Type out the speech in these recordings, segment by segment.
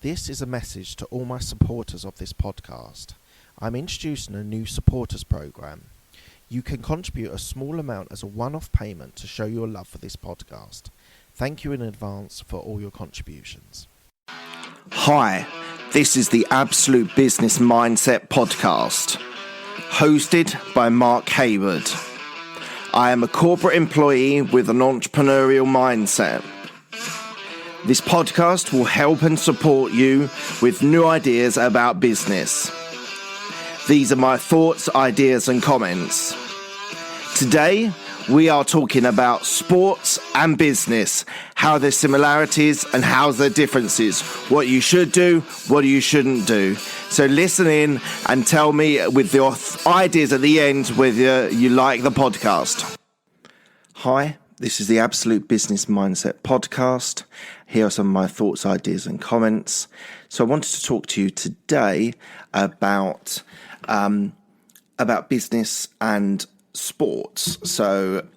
This is a message to all my supporters of this podcast. I'm introducing a new supporters program. You can contribute a small amount as a one-off payment to show your love for this podcast. Thank you in advance for all your contributions. Hi, this is the Absolute Business Mindset podcast, hosted by Mark Hayward. I am a corporate employee with an entrepreneurial mindset. This podcast will help and support you with new ideas about business. These are my thoughts, ideas, and comments. Today, we are talking about sports and business, how there's similarities and how there are differences, what you should do, what you shouldn't do. So listen in and tell me with your ideas at the end whether you like the podcast. Hi, this is the Absolute Business Mindset podcast. Here are some of my thoughts, ideas, and comments. So I wanted to talk to you today about business and sports. So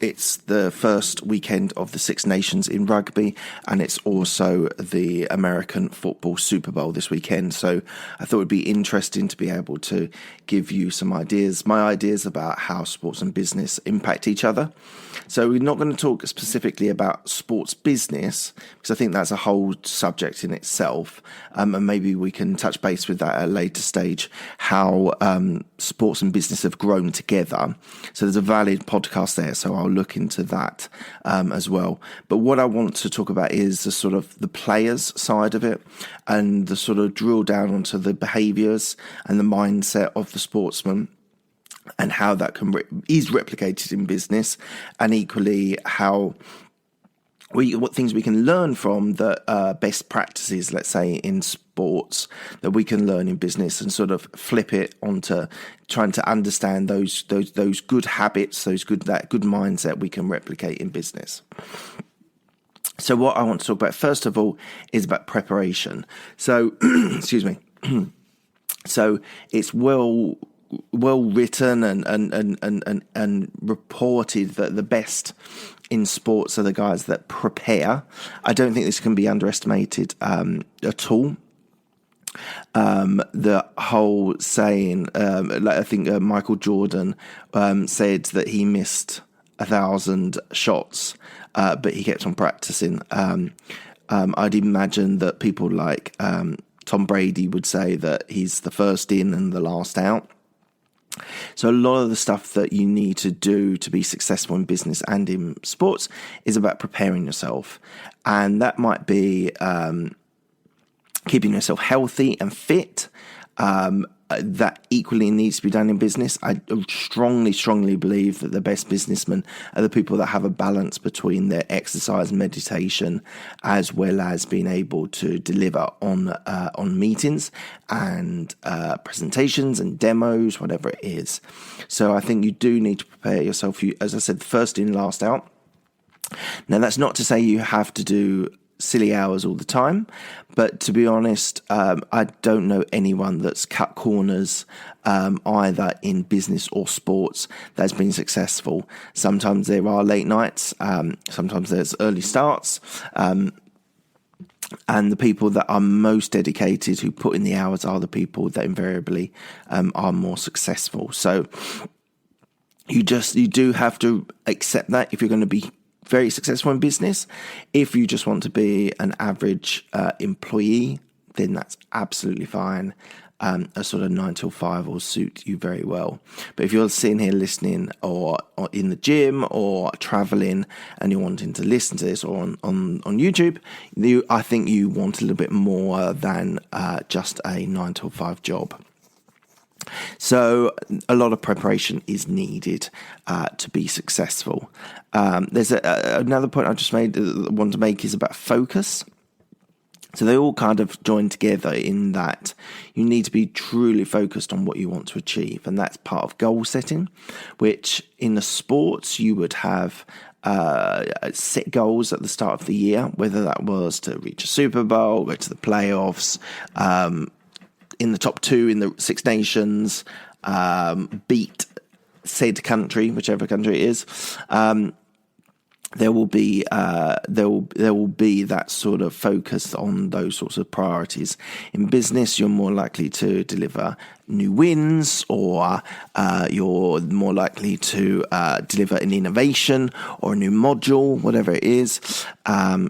it's the first weekend of the Six Nations in rugby, and it's also the American football Super Bowl this weekend. So I thought it would be interesting to be able to give you some ideas, my ideas about how sports and business impact each other. So we're not going to talk specifically about sports business, because I think that's a whole subject in itself. And maybe we can touch base with that at a later stage, how sports and business have grown together. So there's a valid podcast there, so I'll look into that as well. But what I want to talk about is the sort of the players side of it, and the sort of drill down onto the behaviours and the mindset of the sportsman, and how that is replicated in business, and equally how what things we can learn from the best practices, let's say in sports, that we can learn in business, and sort of flip it onto trying to understand those good habits, that good mindset we can replicate in business. So what I want to talk about first of all is about preparation. So excuse me. So it's well written and reported that the best in sports are the guys that prepare. I don't think this can be underestimated at all. The whole saying, I think Michael Jordan said that he missed 1,000 shots, but he kept on practicing. I'd imagine that people like Tom Brady would say that he's the first in and the last out. So a lot of the stuff that you need to do to be successful in business and in sports is about preparing yourself. And that might be keeping yourself healthy and fit. That equally needs to be done in business. I strongly believe that the best businessmen are the people that have a balance between their exercise and meditation, as well as being able to deliver on meetings and presentations and demos, whatever it is. So I think you do need to prepare yourself. As I said, first in, last out. Now, that's not to say you have to do silly hours all the time, but to be honest, I don't know anyone that's cut corners either in business or sports that's been successful. Sometimes there are late nights, sometimes there's early starts, and the people that are most dedicated, who put in the hours, are the people that invariably are more successful. So you do have to accept that if you're going to be very successful in business. If you just want to be an average employee, then that's absolutely fine. A sort of 9 till 5 will suit you very well. But if you're sitting here listening, or in the gym, or traveling, and you're wanting to listen to this, or on YouTube, I think you want a little bit more than just a 9 till 5 job. So a lot of preparation is needed to be successful. There's another point I want to make is about focus. So they all kind of join together in that you need to be truly focused on what you want to achieve. And that's part of goal setting, which in the sports you would have set goals at the start of the year, whether that was to reach a Super Bowl, go to the playoffs, in the top 2 in the Six Nations, beat said country, whichever country it is. there will be that sort of focus on those sorts of priorities. In business, you're more likely to deliver new wins, or you're more likely to deliver an innovation or a new module, whatever it is.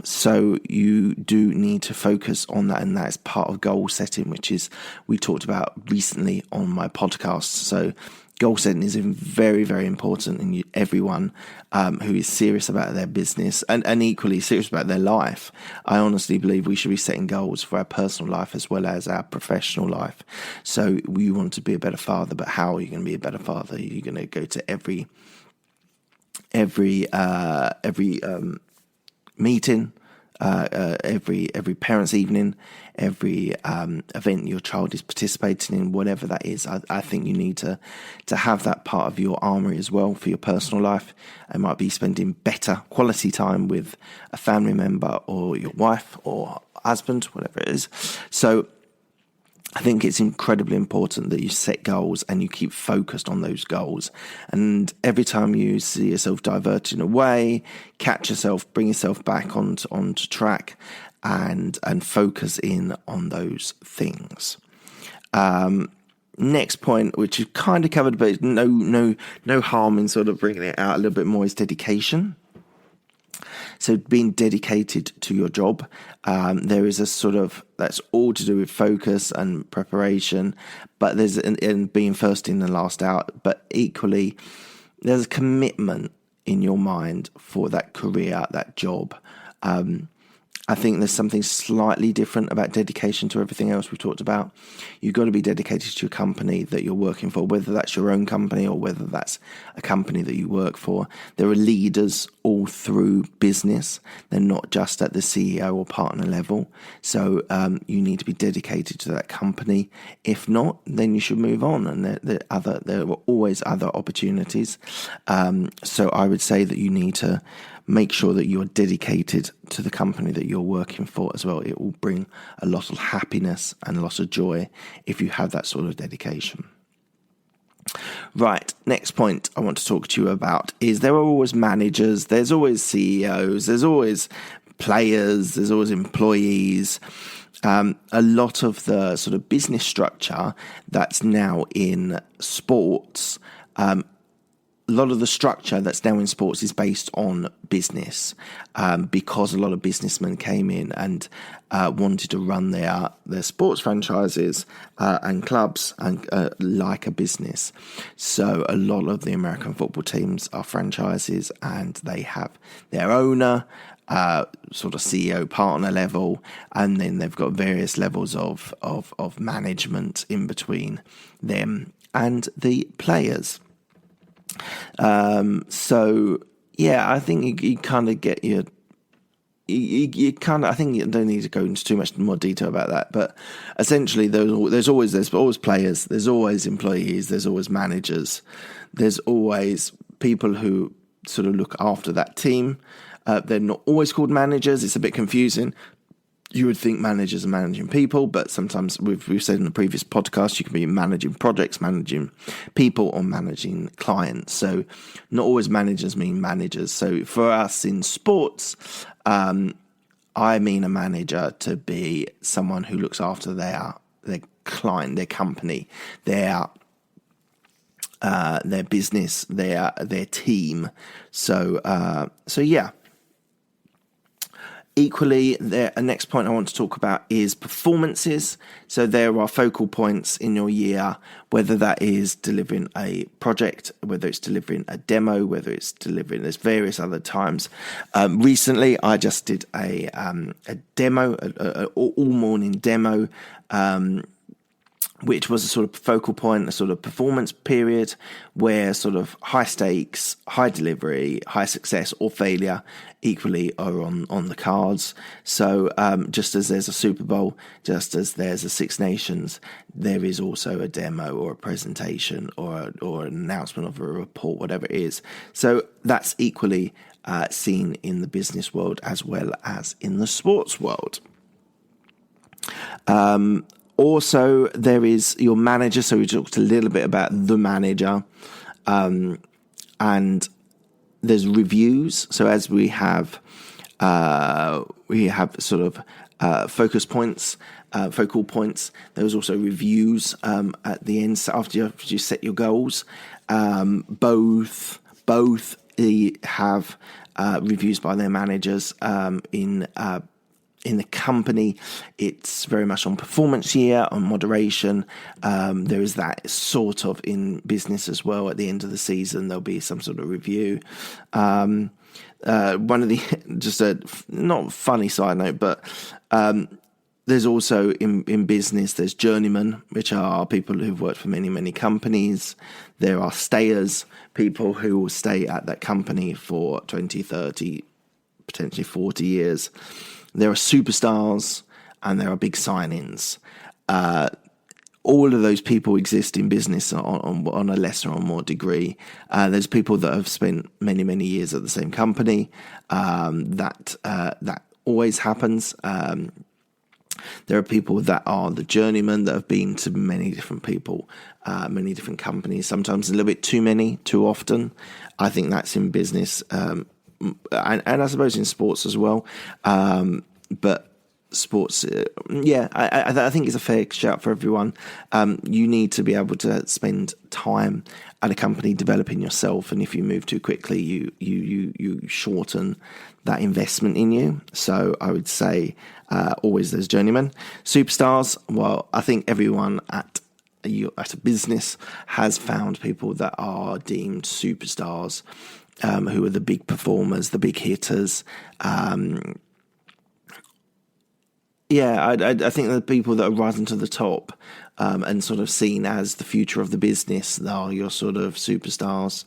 So you do need to focus on that, and that is part of goal setting, which is we talked about recently on my podcast. So goal setting is very, very important, and everyone who is serious about their business and equally serious about their life, I honestly believe we should be setting goals for our personal life as well as our professional life. So you want to be a better father, but how are you going to be a better father? You're going to go to every meeting, every parents' evening, every event your child is participating in, whatever that is. I think you need to have that part of your armory as well for your personal life. It might be spending better quality time with a family member or your wife or husband, whatever it is. So I think it's incredibly important that you set goals and you keep focused on those goals. And every time you see yourself diverting away, catch yourself, bring yourself back onto track, and focus in on those things. Next point, which is kind of covered, but no harm in sort of bringing it out a little bit more, is dedication. So being dedicated to your job, there is a sort of, that's all to do with focus and preparation, but there's and being first in and last out, but equally there's a commitment in your mind for that career, that job. I think there's something slightly different about dedication to everything else we've talked about. You've got to be dedicated to your company that you're working for, whether that's your own company or whether that's a company that you work for. There are leaders all through business. They're not just at the CEO or partner level. So you need to be dedicated to that company. If not, then you should move on. And there are always other opportunities. So I would say that you need to make sure that you're dedicated to the company that you're working for as well. It will bring a lot of happiness and a lot of joy if you have that sort of dedication. Right, next point I want to talk to you about is there are always managers, there's always CEOs, there's always players, there's always employees. A lot of the sort of business structure that's now in sports, a lot of the structure that's now in sports is based on business, because a lot of businessmen came in and wanted to run their sports franchises and clubs and like a business. So a lot of the American football teams are franchises, and they have their owner, sort of CEO partner level, and then they've got various levels of management in between them and the players. So yeah, I think you kind of get your, you kind of, I think you don't need to go into too much more detail about that, but essentially there's always players, there's always employees, there's always managers, there's always people who sort of look after that team. They're not always called managers. It's a bit confusing. You would think managers are managing people, but sometimes we've said in the previous podcast, you can be managing projects, managing people, or managing clients. So not always managers mean managers. So for us in sports, I mean a manager to be someone who looks after their client, their company, their business, their team. So yeah. Equally, the next point I want to talk about is performances. So there are focal points in your year, whether that is delivering a project, whether it's delivering a demo, whether it's delivering, there's various other times. Recently, I just did a demo, all morning demo, which was a sort of focal point, a sort of performance period where sort of high stakes, high delivery, high success or failure equally are on the cards. So just as there's a Super Bowl, just as there's a Six Nations, there is also a demo or a presentation or an announcement of a report, whatever it is. So that's equally seen in the business world as well as in the sports world. Also, there is your manager. So we talked a little bit about the manager, and There's reviews. So as we have sort of focal points. There's also reviews at the end. So after you set your goals, both have reviews by their managers. In the company, it's very much on performance year, on moderation. There is that sort of in business as well. At the end of the season, there'll be some sort of review. One of the, just a not funny side note, but there's also in business, there's journeymen, which are people who've worked for many, many companies. There are stayers, people who will stay at that company for 20, 30, potentially 40 years. There are superstars and there are big sign-ins. All of those people exist in business on a lesser or more degree. There's people that have spent many, many years at the same company. That always happens. There are people that are the journeymen that have been to many different people, many different companies, sometimes a little bit too many, too often. I think that's in business, and I suppose in sports as well. But sports, I think it's a fair shout for everyone. You need to be able to spend time at a company developing yourself, and if you move too quickly, you shorten that investment in you. So I would say always there's journeymen. Superstars, well, I think everyone at a business has found people that are deemed superstars, who are the big performers, the big hitters. I think the people that are rising to the top and sort of seen as the future of the business are your sort of superstars,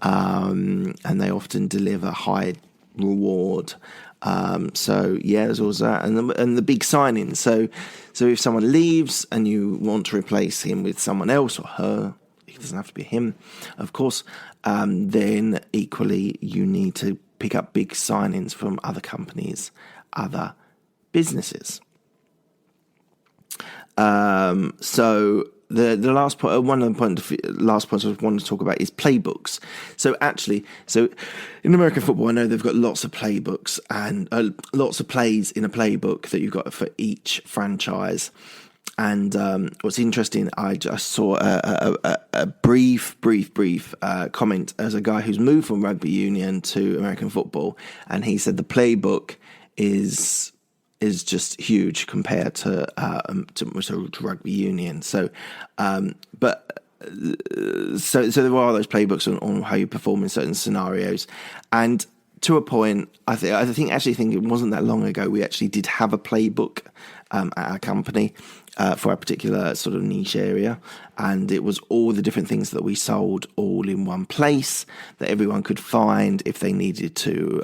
and they often deliver high reward. There's also that, and the big sign-in. So if someone leaves and you want to replace him with someone else or her, it doesn't have to be him, of course. Then equally, you need to pick up big sign-ins from other companies, other businesses. So the last point, last point I want to talk about is playbooks. So in American football, I know they've got lots of playbooks and lots of plays in a playbook that you've got for each franchise. And what's interesting, I just saw a brief comment as a guy who's moved from rugby union to American football, and he said the playbook is just huge compared to rugby union. So there are those playbooks on how you perform in certain scenarios, and to a point, I think it wasn't that long ago we actually did have a playbook at our company for a particular sort of niche area, and it was all the different things that we sold all in one place that everyone could find if they needed to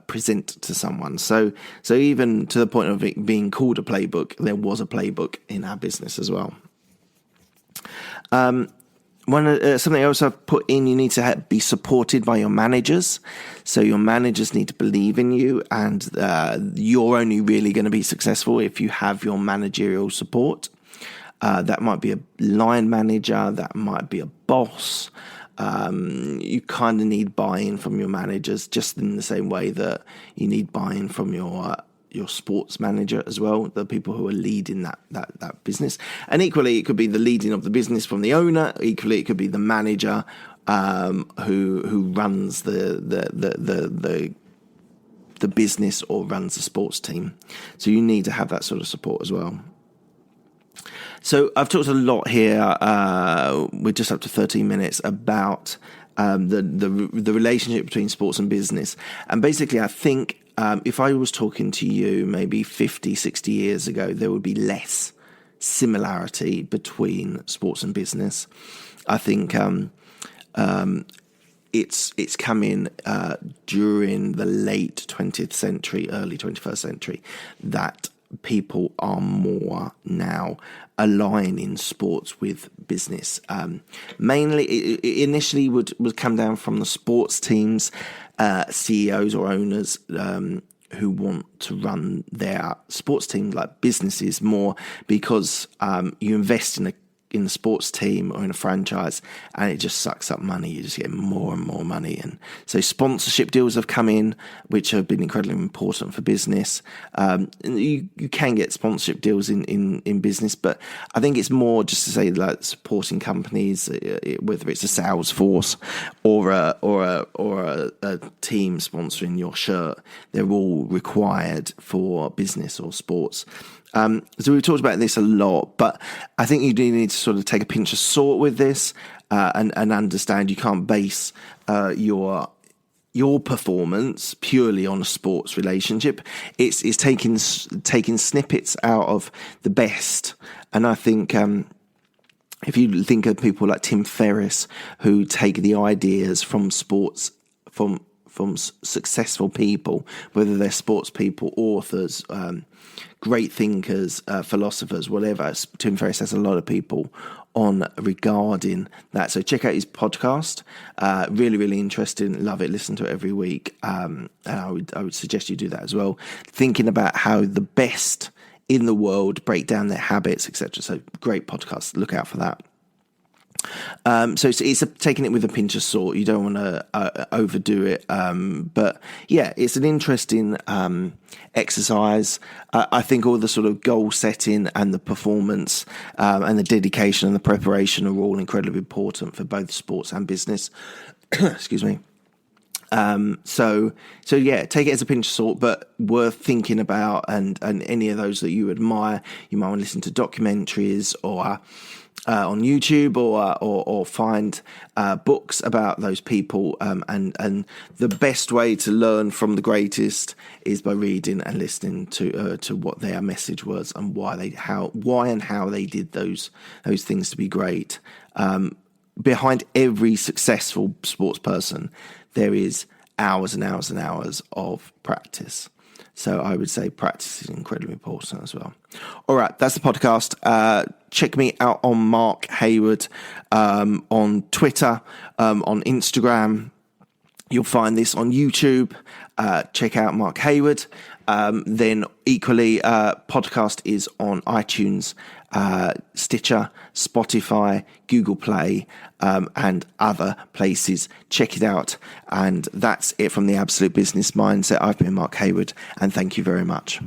present to someone. So even to the point of it being called a playbook, there was a playbook in our business as well. Something else I've put in, you need to be supported by your managers. So your managers need to believe in you, and you're only really going to be successful if you have your managerial support. That might be a line manager, that might be a boss. You kind of need buy-in from your managers, just in the same way that you need buy-in from your sports manager as well, the people who are leading that business. And equally, it could be the leading of the business from the owner. Equally, it could be the manager who runs the business or runs the sports team. So you need to have that sort of support as well. So I've talked a lot here. We're just up to 13 minutes about the relationship between sports and business. And basically, I think if I was talking to you maybe 50, 60 years ago, there would be less similarity between sports and business. I think it's come in during the late 20th century, early 21st century, that people are more now aligning sports with business. Mainly, it initially would come down from the sports teams, CEOs or owners who want to run their sports team like businesses more, because you invest in in the sports team or in a franchise, and it just sucks up money. You just get more and more money. And so sponsorship deals have come in, which have been incredibly important for business. You can get sponsorship deals in business, but I think it's more just to say like supporting companies, whether it's a sales force or a team sponsoring your shirt. They're all required for business or sports. So we've talked about this a lot, but I think you do need to sort of take a pinch of salt with this and understand you can't base your performance purely on a sports relationship. It's taking snippets out of the best, and I think if you think of people like Tim Ferriss who take the ideas from sports from successful people, whether they're sports people, authors, great thinkers, philosophers, whatever. Tim Ferriss has a lot of people on regarding that. So check out his podcast. Really, really interesting. Love it. Listen to it every week. And I would suggest you do that as well. Thinking about how the best in the world break down their habits, etc. So great podcast. Look out for that. So it's taking it with a pinch of salt. You don't want to overdo it. But yeah, it's an interesting exercise. I think all the sort of goal setting and the performance and the dedication and the preparation are all incredibly important for both sports and business. Excuse me. So yeah, take it as a pinch of salt, but worth thinking about. And any of those that you admire, you might want to listen to documentaries or on YouTube or find books about those people. And the best way to learn from the greatest is by reading and listening to what their message was and why and how they did those things to be great. Behind every successful sports person, there is hours and hours and hours of practice. So I would say practice is incredibly important as well. All right, that's the podcast. Check me out on Mark Hayward on Twitter, on Instagram. You'll find this on YouTube. Check out Mark Hayward. Then equally, podcast is on iTunes, Stitcher, Spotify, Google Play, and other places. Check it out. And that's it from the Absolute Business Mindset. I've been Mark Hayward, and thank you very much.